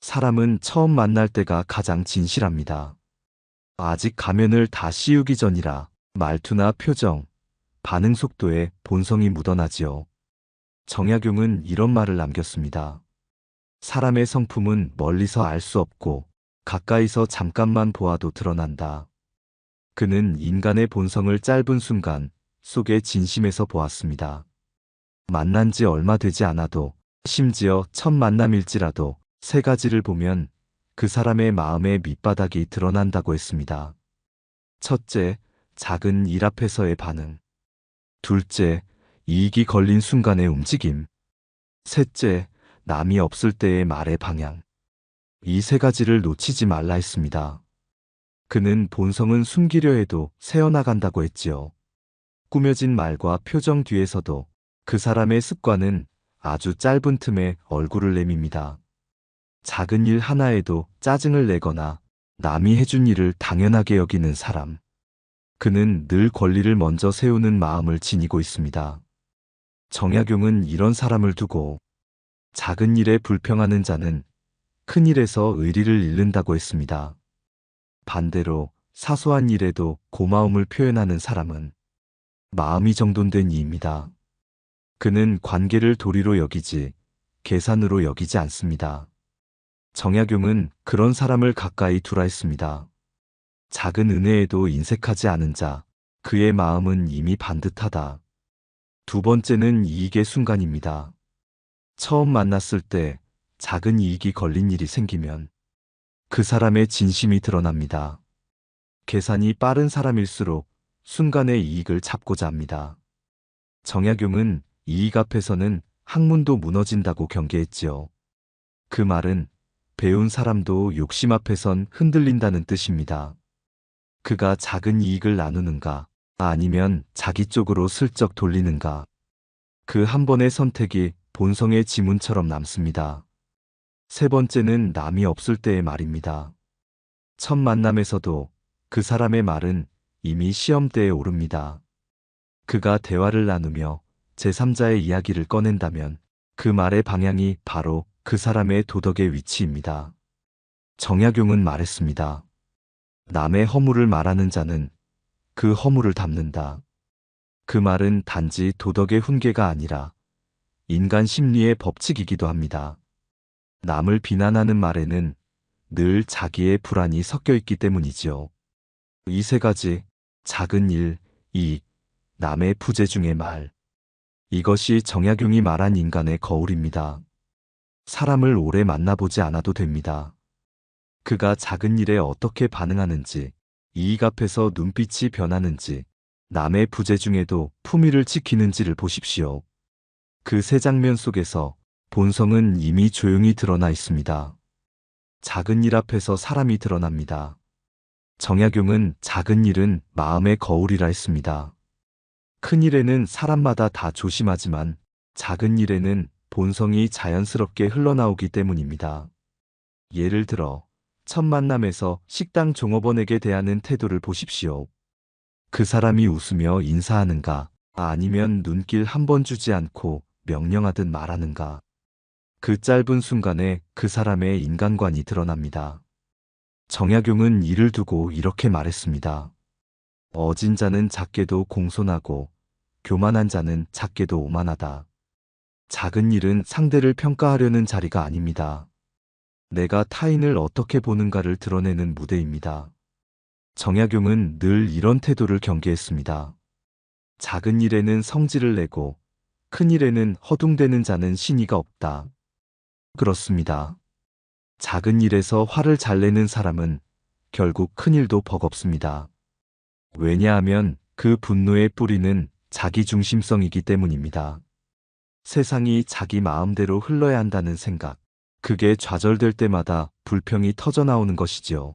사람은 처음 만날 때가 가장 진실합니다. 아직 가면을 다 씌우기 전이라 말투나 표정, 반응 속도에 본성이 묻어나지요. 정약용은 이런 말을 남겼습니다. 사람의 성품은 멀리서 알 수 없고 가까이서 잠깐만 보아도 드러난다. 그는 인간의 본성을 짧은 순간 속의 진심에서 보았습니다. 만난 지 얼마 되지 않아도, 심지어 첫 만남일지라도 세 가지를 보면 그 사람의 마음의 밑바닥이 드러난다고 했습니다. 첫째, 작은 일 앞에서의 반응. 둘째, 이익이 걸린 순간의 움직임. 셋째, 남이 없을 때의 말의 방향. 이 세 가지를 놓치지 말라 했습니다. 그는 본성은 숨기려 해도 새어나간다고 했지요. 꾸며진 말과 표정 뒤에서도 그 사람의 습관은 아주 짧은 틈에 얼굴을 내밉니다. 작은 일 하나에도 짜증을 내거나 남이 해준 일을 당연하게 여기는 사람. 그는 늘 권리를 먼저 세우는 마음을 지니고 있습니다. 정약용은 이런 사람을 두고 작은 일에 불평하는 자는 큰 일에서 의리를 잃는다고 했습니다. 반대로 사소한 일에도 고마움을 표현하는 사람은 마음이 정돈된 이입니다. 그는 관계를 도리로 여기지 계산으로 여기지 않습니다. 정약용은 그런 사람을 가까이 두라 했습니다. 작은 은혜에도 인색하지 않은 자, 그의 마음은 이미 반듯하다. 두 번째는 이익의 순간입니다. 처음 만났을 때 작은 이익이 걸린 일이 생기면 그 사람의 진심이 드러납니다. 계산이 빠른 사람일수록 순간의 이익을 잡고자 합니다. 정약용은 이익 앞에서는 학문도 무너진다고 경계했지요. 그 말은 배운 사람도 욕심 앞에선 흔들린다는 뜻입니다. 그가 작은 이익을 나누는가, 아니면 자기 쪽으로 슬쩍 돌리는가. 그 한 번의 선택이 본성의 지문처럼 남습니다. 세 번째는 남이 없을 때의 말입니다. 첫 만남에서도 그 사람의 말은 이미 시험대에 오릅니다. 그가 대화를 나누며 제3자의 이야기를 꺼낸다면 그 말의 방향이 바로 그 사람의 도덕의 위치입니다. 정약용은 말했습니다. 남의 허물을 말하는 자는 그 허물을 담는다. 그 말은 단지 도덕의 훈계가 아니라 인간 심리의 법칙이기도 합니다. 남을 비난하는 말에는 늘 자기의 불안이 섞여 있기 때문이지요. 이 세 가지, 작은 일, 이익, 남의 부재 중의 말. 이것이 정약용이 말한 인간의 거울입니다. 사람을 오래 만나보지 않아도 됩니다. 그가 작은 일에 어떻게 반응하는지, 이익 앞에서 눈빛이 변하는지, 남의 부재 중에도 품위를 지키는지를 보십시오. 그 세 장면 속에서 본성은 이미 조용히 드러나 있습니다. 작은 일 앞에서 사람이 드러납니다. 정약용은 작은 일은 마음의 거울이라 했습니다. 큰 일에는 사람마다 다 조심하지만 작은 일에는 본성이 자연스럽게 흘러나오기 때문입니다. 예를 들어 첫 만남에서 식당 종업원에게 대하는 태도를 보십시오. 그 사람이 웃으며 인사하는가, 아니면 눈길 한 번 주지 않고 명령하듯 말하는가. 그 짧은 순간에 그 사람의 인간관이 드러납니다. 정약용은 이를 두고 이렇게 말했습니다. 어진 자는 작게도 공손하고 교만한 자는 작게도 오만하다. 작은 일은 상대를 평가하려는 자리가 아닙니다. 내가 타인을 어떻게 보는가를 드러내는 무대입니다. 정약용은 늘 이런 태도를 경계했습니다. 작은 일에는 성질을 내고 큰 일에는 허둥대는 자는 신의가 없다. 그렇습니다. 작은 일에서 화를 잘 내는 사람은 결국 큰 일도 버겁습니다. 왜냐하면 그 분노의 뿌리는 자기중심성이기 때문입니다. 세상이 자기 마음대로 흘러야 한다는 생각, 그게 좌절될 때마다 불평이 터져나오는 것이지요.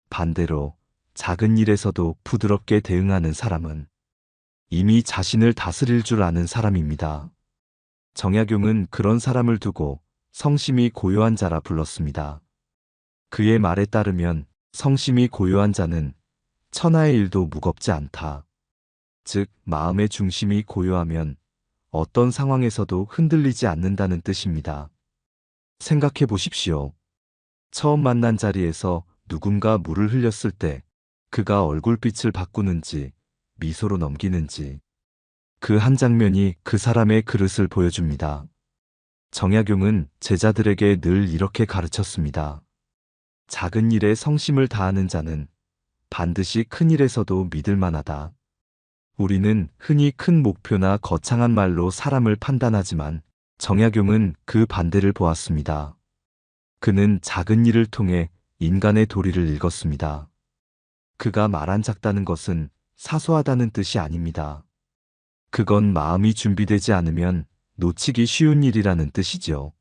반대로 작은 일에서도 부드럽게 대응하는 사람은 이미 자신을 다스릴 줄 아는 사람입니다. 정약용은 그런 사람을 두고 성심이 고요한 자라 불렀습니다. 그의 말에 따르면 성심이 고요한 자는 천하의 일도 무겁지 않다. 즉, 마음의 중심이 고요하면 어떤 상황에서도 흔들리지 않는다는 뜻입니다. 생각해 보십시오. 처음 만난 자리에서 누군가 물을 흘렸을 때 그가 얼굴빛을 바꾸는지 미소로 넘기는지 그 한 장면이 그 사람의 그릇을 보여줍니다. 정약용은 제자들에게 늘 이렇게 가르쳤습니다. 작은 일에 성심을 다하는 자는 반드시 큰 일에서도 믿을 만하다. 우리는 흔히 큰 목표나 거창한 말로 사람을 판단하지만 정약용은 그 반대를 보았습니다. 그는 작은 일을 통해 인간의 도리를 읽었습니다. 그가 말한 작다는 것은 사소하다는 뜻이 아닙니다. 그건 마음이 준비되지 않으면 놓치기 쉬운 일이라는 뜻이죠.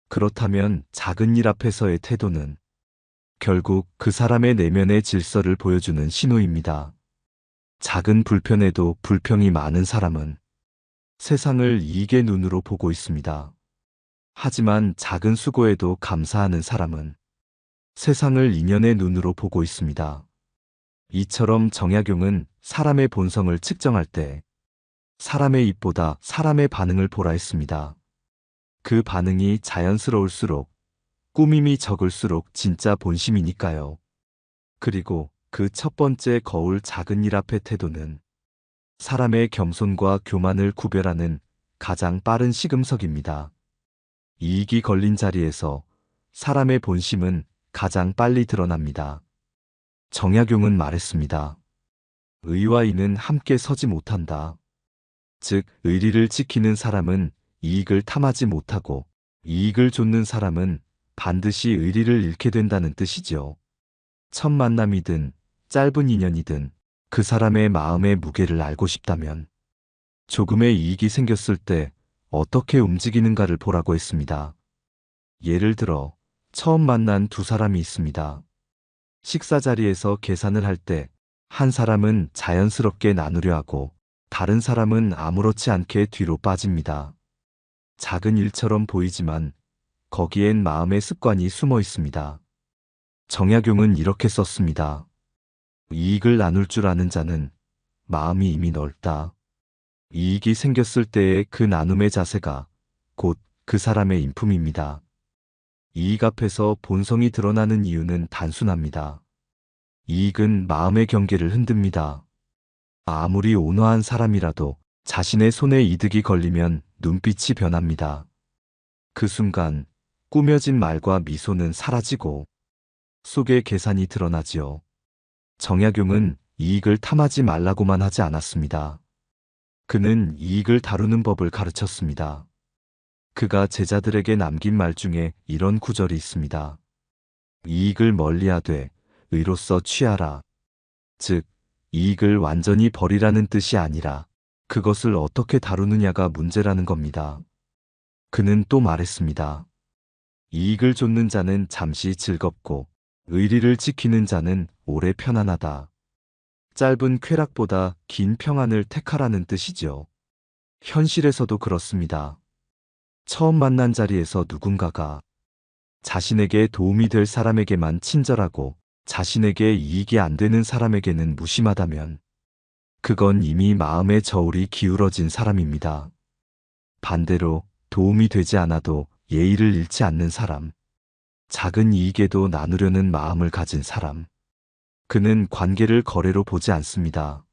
그렇다면 작은 일 앞에서의 태도는 결국 그 사람의 내면의 질서를 보여주는 신호입니다. 작은 불편에도 불평이 많은 사람은 세상을 이익의 눈으로 보고 있습니다. 하지만 작은 수고에도 감사하는 사람은 세상을 인연의 눈으로 보고 있습니다. 이처럼 정약용은 사람의 본성을 측정할 때 사람의 입보다 사람의 반응을 보라 했습니다. 그 반응이 자연스러울수록 꾸밈이 적을수록 진짜 본심이니까요. 그리고 그 첫 번째 거울 작은 일 앞의 태도는 사람의 겸손과 교만을 구별하는 가장 빠른 시금석입니다. 이익이 걸린 자리에서 사람의 본심은 가장 빨리 드러납니다. 정약용은 말했습니다. 의와 인은 함께 서지 못한다. 즉, 의리를 지키는 사람은 이익을 탐하지 못하고 이익을 좇는 사람은 반드시 의리를 잃게 된다는 뜻이죠. 첫 만남이든 짧은 인연이든 그 사람의 마음의 무게를 알고 싶다면 조금의 이익이 생겼을 때 어떻게 움직이는가를 보라고 했습니다. 예를 들어 처음 만난 두 사람이 있습니다. 식사 자리에서 계산을 할 때 한 사람은 자연스럽게 나누려 하고 다른 사람은 아무렇지 않게 뒤로 빠집니다. 작은 일처럼 보이지만 거기엔 마음의 습관이 숨어 있습니다. 정약용은 이렇게 썼습니다. 이익을 나눌 줄 아는 자는 마음이 이미 넓다. 이익이 생겼을 때의 그 나눔의 자세가 곧 그 사람의 인품입니다. 이익 앞에서 본성이 드러나는 이유는 단순합니다. 이익은 마음의 경계를 흔듭니다. 아무리 온화한 사람이라도 자신의 손에 이득이 걸리면 눈빛이 변합니다. 그 순간 꾸며진 말과 미소는 사라지고 속의 계산이 드러나지요. 정약용은 이익을 탐하지 말라고만 하지 않았습니다. 그는 이익을 다루는 법을 가르쳤습니다. 그가 제자들에게 남긴 말 중에 이런 구절이 있습니다. 이익을 멀리하되 의로써 취하라. 즉, 이익을 완전히 버리라는 뜻이 아니라 그것을 어떻게 다루느냐가 문제라는 겁니다. 그는 또 말했습니다. 이익을 좇는 자는 잠시 즐겁고 의리를 지키는 자는 오래 편안하다. 짧은 쾌락보다 긴 평안을 택하라는 뜻이죠. 현실에서도 그렇습니다. 처음 만난 자리에서 누군가가 자신에게 도움이 될 사람에게만 친절하고 자신에게 이익이 안 되는 사람에게는 무심하다면 그건 이미 마음의 저울이 기울어진 사람입니다. 반대로 도움이 되지 않아도 예의를 잃지 않는 사람, 작은 이익에도 나누려는 마음을 가진 사람, 그는 관계를 거래로 보지 않습니다.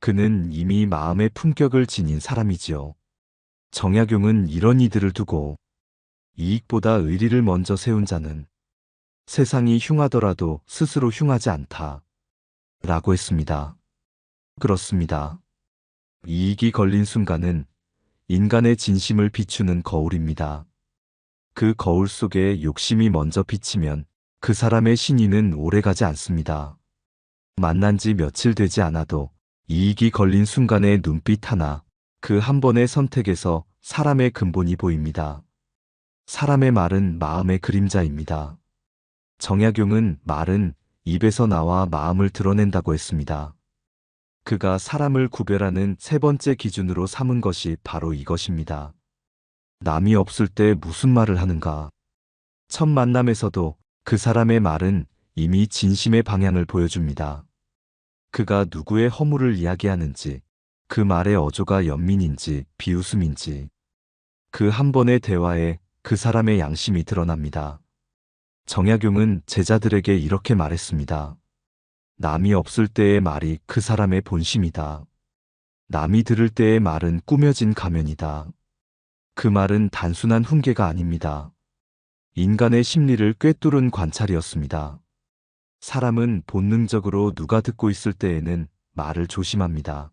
그는 이미 마음의 품격을 지닌 사람이지요. 정약용은 이런 이들을 두고 이익보다 의리를 먼저 세운 자는 세상이 흉하더라도 스스로 흉하지 않다. 라고 했습니다. 그렇습니다. 이익이 걸린 순간은 인간의 진심을 비추는 거울입니다. 그 거울 속에 욕심이 먼저 비치면 그 사람의 신의는 오래가지 않습니다. 만난 지 며칠 되지 않아도 이익이 걸린 순간의 눈빛 하나, 그 한 번의 선택에서 사람의 근본이 보입니다. 사람의 말은 마음의 그림자입니다. 정약용은 말은 입에서 나와 마음을 드러낸다고 했습니다. 그가 사람을 구별하는 세 번째 기준으로 삼은 것이 바로 이것입니다. 남이 없을 때 무슨 말을 하는가? 첫 만남에서도 그 사람의 말은 이미 진심의 방향을 보여줍니다. 그가 누구의 허물을 이야기하는지, 그 말의 어조가 연민인지 비웃음인지, 그 한 번의 대화에 그 사람의 양심이 드러납니다. 정약용은 제자들에게 이렇게 말했습니다. 남이 없을 때의 말이 그 사람의 본심이다. 남이 들을 때의 말은 꾸며진 가면이다. 그 말은 단순한 훈계가 아닙니다. 인간의 심리를 꿰뚫은 관찰이었습니다. 사람은 본능적으로 누가 듣고 있을 때에는 말을 조심합니다.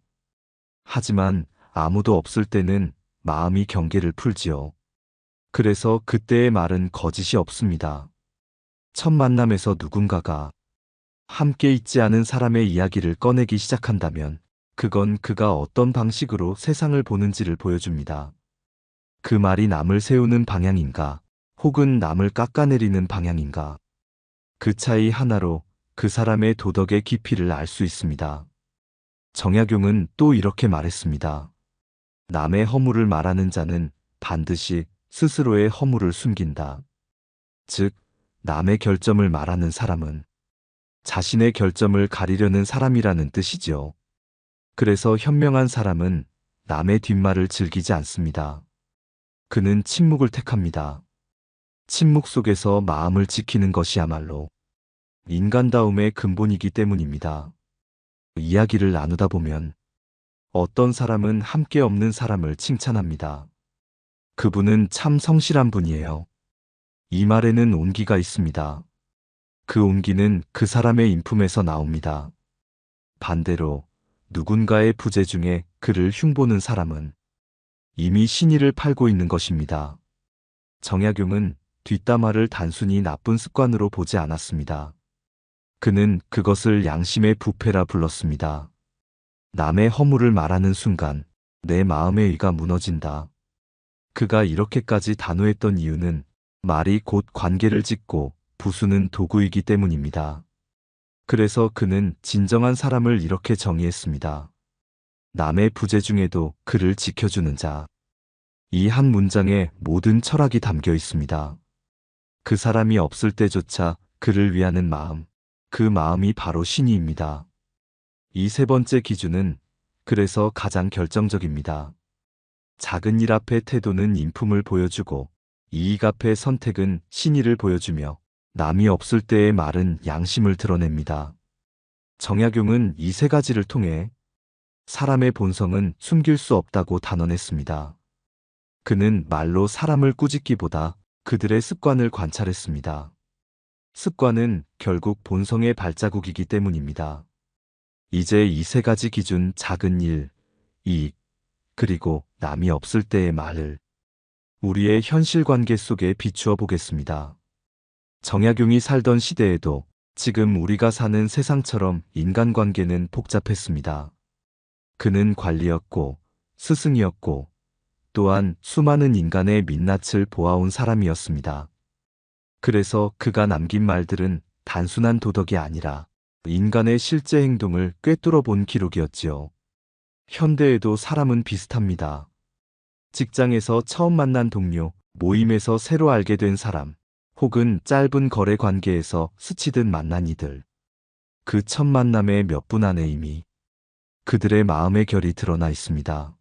하지만 아무도 없을 때는 마음이 경계를 풀지요. 그래서 그때의 말은 거짓이 없습니다. 첫 만남에서 누군가가 함께 있지 않은 사람의 이야기를 꺼내기 시작한다면 그건 그가 어떤 방식으로 세상을 보는지를 보여줍니다. 그 말이 남을 세우는 방향인가, 혹은 남을 깎아내리는 방향인가. 그 차이 하나로 그 사람의 도덕의 깊이를 알 수 있습니다. 정약용은 또 이렇게 말했습니다. 남의 허물을 말하는 자는 반드시 스스로의 허물을 숨긴다. 즉, 남의 결점을 말하는 사람은 자신의 결점을 가리려는 사람이라는 뜻이지요. 그래서 현명한 사람은 남의 뒷말을 즐기지 않습니다. 그는 침묵을 택합니다. 침묵 속에서 마음을 지키는 것이야말로 인간다움의 근본이기 때문입니다. 이야기를 나누다 보면 어떤 사람은 함께 없는 사람을 칭찬합니다. 그분은 참 성실한 분이에요. 이 말에는 온기가 있습니다. 그 온기는 그 사람의 인품에서 나옵니다. 반대로 누군가의 부재 중에 그를 흉보는 사람은 이미 신의를 팔고 있는 것입니다. 정약용은 뒷담화를 단순히 나쁜 습관으로 보지 않았습니다. 그는 그것을 양심의 부패라 불렀습니다. 남의 허물을 말하는 순간 내 마음의 의가 무너진다. 그가 이렇게까지 단호했던 이유는 말이 곧 관계를 짓고 부수는 도구이기 때문입니다. 그래서 그는 진정한 사람을 이렇게 정의했습니다. 남의 부재 중에도 그를 지켜주는 자. 이 한 문장에 모든 철학이 담겨 있습니다. 그 사람이 없을 때조차 그를 위하는 마음, 그 마음이 바로 신의입니다. 이 세 번째 기준은 그래서 가장 결정적입니다. 작은 일 앞의 태도는 인품을 보여주고 이익 앞의 선택은 신의를 보여주며 남이 없을 때의 말은 양심을 드러냅니다. 정약용은 이 세 가지를 통해 사람의 본성은 숨길 수 없다고 단언했습니다. 그는 말로 사람을 꾸짖기보다 그들의 습관을 관찰했습니다. 습관은 결국 본성의 발자국이기 때문입니다. 이제 이 세 가지 기준, 작은 일, 이익, 그리고 남이 없을 때의 말을 우리의 현실 관계 속에 비추어 보겠습니다. 정약용이 살던 시대에도 지금 우리가 사는 세상처럼 인간관계는 복잡했습니다. 그는 관리였고 스승이었고 또한 수많은 인간의 민낯을 보아온 사람이었습니다. 그래서 그가 남긴 말들은 단순한 도덕이 아니라 인간의 실제 행동을 꿰뚫어 본 기록이었지요. 현대에도 사람은 비슷합니다. 직장에서 처음 만난 동료, 모임에서 새로 알게 된 사람, 혹은 짧은 거래 관계에서 스치듯 만난 이들. 그 첫 만남의 몇 분 안에 이미 그들의 마음의 결이 드러나 있습니다.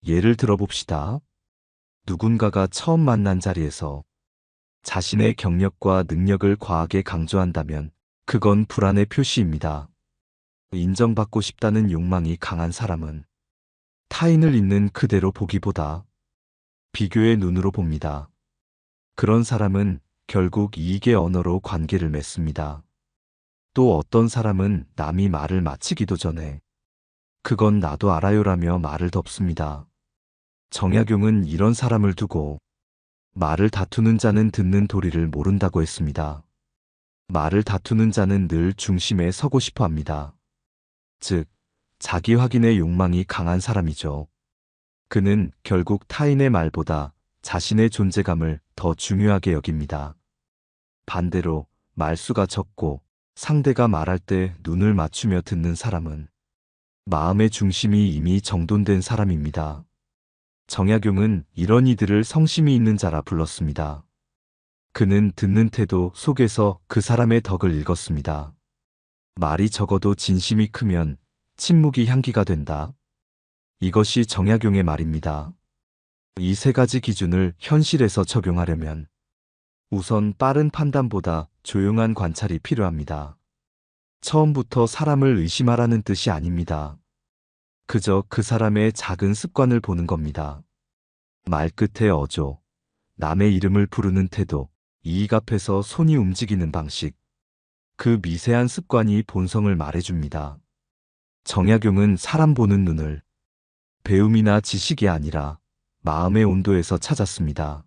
예를 들어봅시다. 누군가가 처음 만난 자리에서 자신의 경력과 능력을 과하게 강조한다면 그건 불안의 표시입니다. 인정받고 싶다는 욕망이 강한 사람은 타인을 있는 그대로 보기보다 비교의 눈으로 봅니다. 그런 사람은 결국 이익의 언어로 관계를 맺습니다. 또 어떤 사람은 남이 말을 마치기도 전에 그건 나도 알아요라며 말을 덮습니다. 정약용은 이런 사람을 두고 말을 다투는 자는 듣는 도리를 모른다고 했습니다. 말을 다투는 자는 늘 중심에 서고 싶어 합니다. 즉, 자기 확인의 욕망이 강한 사람이죠. 그는 결국 타인의 말보다 자신의 존재감을 더 중요하게 여깁니다. 반대로 말수가 적고 상대가 말할 때 눈을 맞추며 듣는 사람은 마음의 중심이 이미 정돈된 사람입니다. 정약용은 이런 이들을 성심이 있는 자라 불렀습니다. 그는 듣는 태도 속에서 그 사람의 덕을 읽었습니다. 말이 적어도 진심이 크면 침묵이 향기가 된다. 이것이 정약용의 말입니다. 이 세 가지 기준을 현실에서 적용하려면 우선 빠른 판단보다 조용한 관찰이 필요합니다. 처음부터 사람을 의심하라는 뜻이 아닙니다. 그저 그 사람의 작은 습관을 보는 겁니다. 말끝의 어조, 남의 이름을 부르는 태도, 이익 앞에서 손이 움직이는 방식, 그 미세한 습관이 본성을 말해줍니다. 정약용은 사람 보는 눈을 배움이나 지식이 아니라 마음의 온도에서 찾았습니다.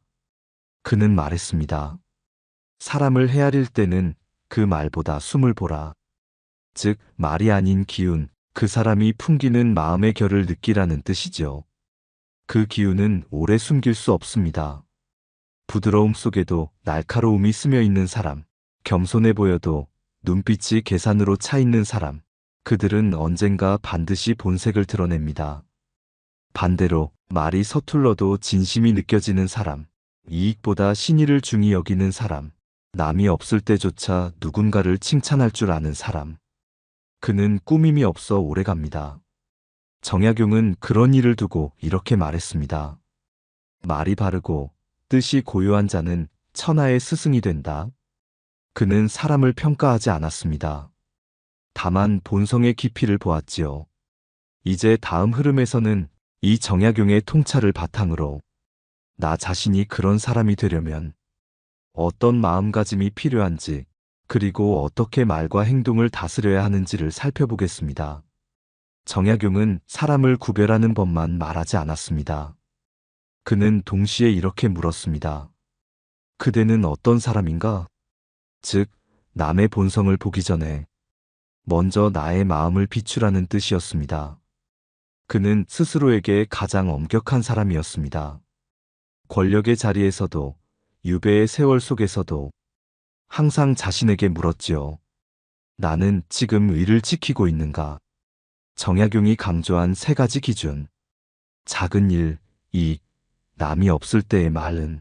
그는 말했습니다. 사람을 헤아릴 때는 그 말보다 숨을 보라. 즉, 말이 아닌 기운, 그 사람이 풍기는 마음의 결을 느끼라는 뜻이죠. 그 기운은 오래 숨길 수 없습니다. 부드러움 속에도 날카로움이 스며 있는 사람, 겸손해 보여도 눈빛이 계산으로 차 있는 사람, 그들은 언젠가 반드시 본색을 드러냅니다. 반대로 말이 서툴러도 진심이 느껴지는 사람, 이익보다 신의를 중히 여기는 사람, 남이 없을 때조차 누군가를 칭찬할 줄 아는 사람, 그는 꾸밈이 없어 오래갑니다. 정약용은 그런 일을 두고 이렇게 말했습니다. 말이 바르고 뜻이 고요한 자는 천하의 스승이 된다. 그는 사람을 평가하지 않았습니다. 다만 본성의 깊이를 보았지요. 이제 다음 흐름에서는 이 정약용의 통찰을 바탕으로 나 자신이 그런 사람이 되려면 어떤 마음가짐이 필요한지, 그리고 어떻게 말과 행동을 다스려야 하는지를 살펴보겠습니다. 정약용은 사람을 구별하는 법만 말하지 않았습니다. 그는 동시에 이렇게 물었습니다. 그대는 어떤 사람인가? 즉, 남의 본성을 보기 전에 먼저 나의 마음을 비추라는 뜻이었습니다. 그는 스스로에게 가장 엄격한 사람이었습니다. 권력의 자리에서도, 유배의 세월 속에서도 항상 자신에게 물었지요. 나는 지금 의를 지키고 있는가? 정약용이 강조한 세 가지 기준. 작은 일, 이익, 남이 없을 때의 말은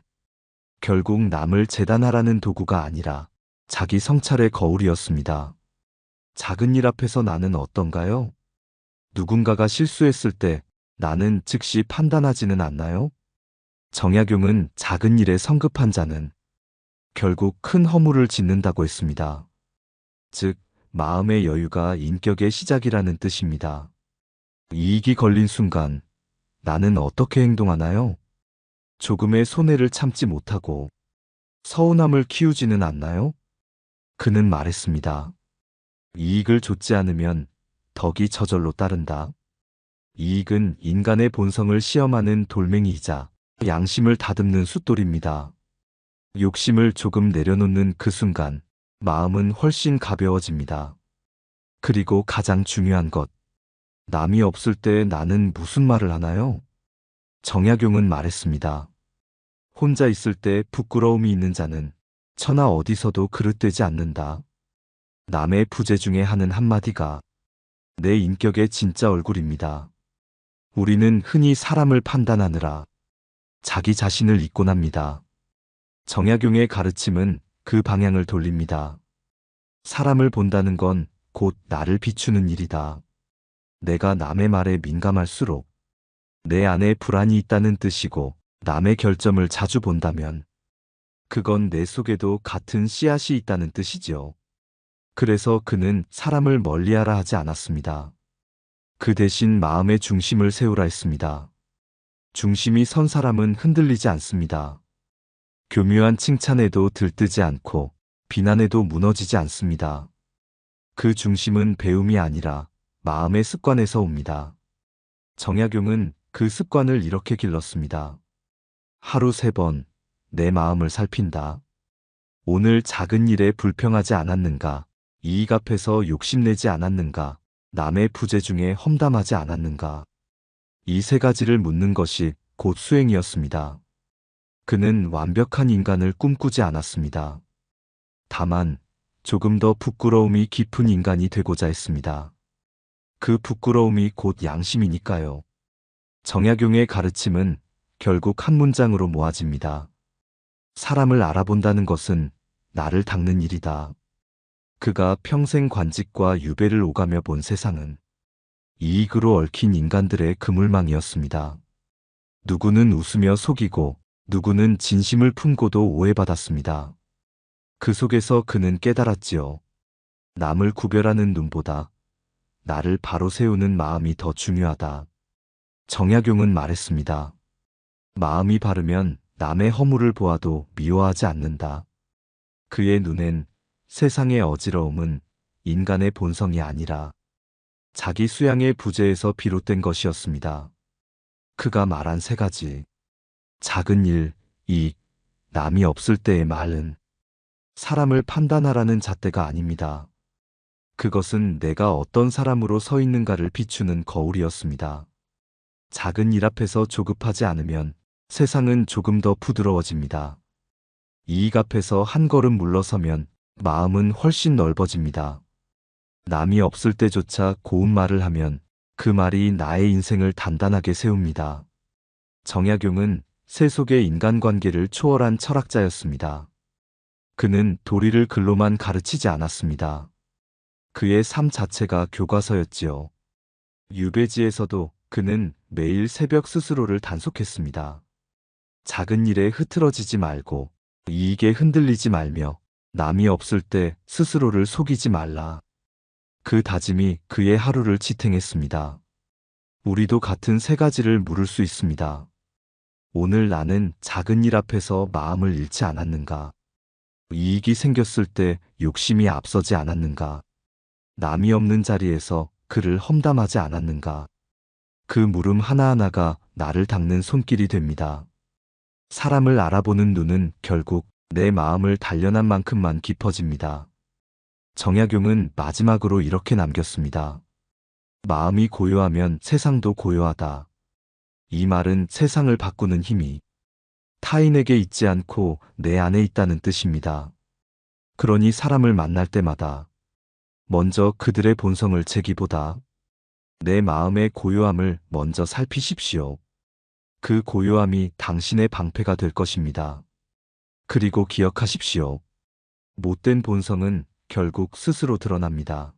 결국 남을 재단하라는 도구가 아니라 자기 성찰의 거울이었습니다. 작은 일 앞에서 나는 어떤가요? 누군가가 실수했을 때 나는 즉시 판단하지는 않나요? 정약용은 작은 일에 성급한 자는 결국 큰 허물을 짓는다고 했습니다. 즉, 마음의 여유가 인격의 시작이라는 뜻입니다. 이익이 걸린 순간 나는 어떻게 행동하나요? 조금의 손해를 참지 못하고 서운함을 키우지는 않나요? 그는 말했습니다. 이익을 좇지 않으면 덕이 저절로 따른다. 이익은 인간의 본성을 시험하는 돌멩이이자 양심을 다듬는 숫돌입니다. 욕심을 조금 내려놓는 그 순간 마음은 훨씬 가벼워집니다. 그리고 가장 중요한 것, 남이 없을 때 나는 무슨 말을 하나요? 정약용은 말했습니다. 혼자 있을 때 부끄러움이 있는 자는 천하 어디서도 그릇되지 않는다. 남의 부재 중에 하는 한마디가 내 인격의 진짜 얼굴입니다. 우리는 흔히 사람을 판단하느라 자기 자신을 잊곤 합니다. 정약용의 가르침은 그 방향을 돌립니다. 사람을 본다는 건 곧 나를 비추는 일이다. 내가 남의 말에 민감할수록 내 안에 불안이 있다는 뜻이고, 남의 결점을 자주 본다면 그건 내 속에도 같은 씨앗이 있다는 뜻이지요. 그래서 그는 사람을 멀리하라 하지 않았습니다. 그 대신 마음의 중심을 세우라 했습니다. 중심이 선 사람은 흔들리지 않습니다. 교묘한 칭찬에도 들뜨지 않고 비난에도 무너지지 않습니다. 그 중심은 배움이 아니라 마음의 습관에서 옵니다. 정약용은 그 습관을 이렇게 길렀습니다. 하루 3번 내 마음을 살핀다. 오늘 작은 일에 불평하지 않았는가? 이익 앞에서 욕심내지 않았는가? 남의 부재 중에 험담하지 않았는가? 이 3가지를 묻는 것이 곧 수행이었습니다. 그는 완벽한 인간을 꿈꾸지 않았습니다. 다만 조금 더 부끄러움이 깊은 인간이 되고자 했습니다. 그 부끄러움이 곧 양심이니까요. 정약용의 가르침은 결국 한 문장으로 모아집니다. 사람을 알아본다는 것은 나를 닦는 일이다. 그가 평생 관직과 유배를 오가며 본 세상은 이익으로 얽힌 인간들의 그물망이었습니다. 누구는 웃으며 속이고 누구는 진심을 품고도 오해받았습니다. 그 속에서 그는 깨달았지요. 남을 구별하는 눈보다 나를 바로 세우는 마음이 더 중요하다. 정약용은 말했습니다. 마음이 바르면 남의 허물을 보아도 미워하지 않는다. 그의 눈엔 세상의 어지러움은 인간의 본성이 아니라 자기 수양의 부재에서 비롯된 것이었습니다. 그가 말한 세 가지. 작은 일, 이익, 남이 없을 때의 말은 사람을 판단하라는 잣대가 아닙니다. 그것은 내가 어떤 사람으로 서 있는가를 비추는 거울이었습니다. 작은 일 앞에서 조급하지 않으면 세상은 조금 더 부드러워집니다. 이익 앞에서 한 걸음 물러서면 마음은 훨씬 넓어집니다. 남이 없을 때조차 고운 말을 하면 그 말이 나의 인생을 단단하게 세웁니다. 정약용은 세속의 인간관계를 초월한 철학자였습니다. 그는 도리를 글로만 가르치지 않았습니다. 그의 삶 자체가 교과서였지요. 유배지에서도 그는 매일 새벽 스스로를 단속했습니다. 작은 일에 흐트러지지 말고 이익에 흔들리지 말며 남이 없을 때 스스로를 속이지 말라. 그 다짐이 그의 하루를 지탱했습니다. 우리도 같은 세 가지를 물을 수 있습니다. 오늘 나는 작은 일 앞에서 마음을 잃지 않았는가? 이익이 생겼을 때 욕심이 앞서지 않았는가? 남이 없는 자리에서 그를 험담하지 않았는가? 그 물음 하나하나가 나를 닦는 손길이 됩니다. 사람을 알아보는 눈은 결국 내 마음을 단련한 만큼만 깊어집니다. 정약용은 마지막으로 이렇게 남겼습니다. 마음이 고요하면 세상도 고요하다. 이 말은 세상을 바꾸는 힘이 타인에게 있지 않고 내 안에 있다는 뜻입니다. 그러니 사람을 만날 때마다 먼저 그들의 본성을 제기보다 내 마음의 고요함을 먼저 살피십시오. 그 고요함이 당신의 방패가 될 것입니다. 그리고 기억하십시오. 못된 본성은 결국 스스로 드러납니다.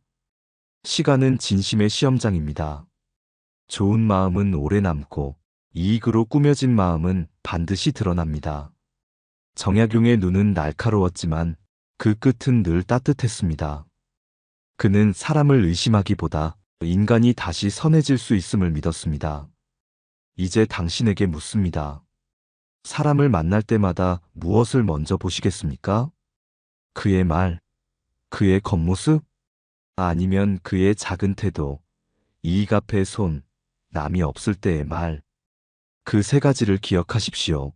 시간은 진심의 시험장입니다. 좋은 마음은 오래 남고 이익으로 꾸며진 마음은 반드시 드러납니다. 정약용의 눈은 날카로웠지만 그 끝은 늘 따뜻했습니다. 그는 사람을 의심하기보다 인간이 다시 선해질 수 있음을 믿었습니다. 이제 당신에게 묻습니다. 사람을 만날 때마다 무엇을 먼저 보시겠습니까? 그의 말, 그의 겉모습? 아니면 그의 작은 태도, 이익 앞의 손, 남이 없을 때의 말. 그 세 가지를 기억하십시오.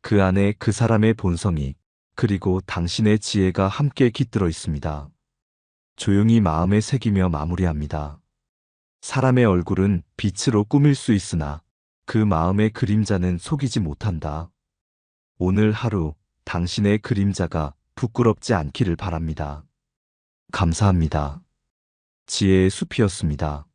그 안에 그 사람의 본성이 그리고 당신의 지혜가 함께 깃들어 있습니다. 조용히 마음에 새기며 마무리합니다. 사람의 얼굴은 빛으로 꾸밀 수 있으나 그 마음의 그림자는 속이지 못한다. 오늘 하루 당신의 그림자가 부끄럽지 않기를 바랍니다. 감사합니다. 지혜의 숲이었습니다.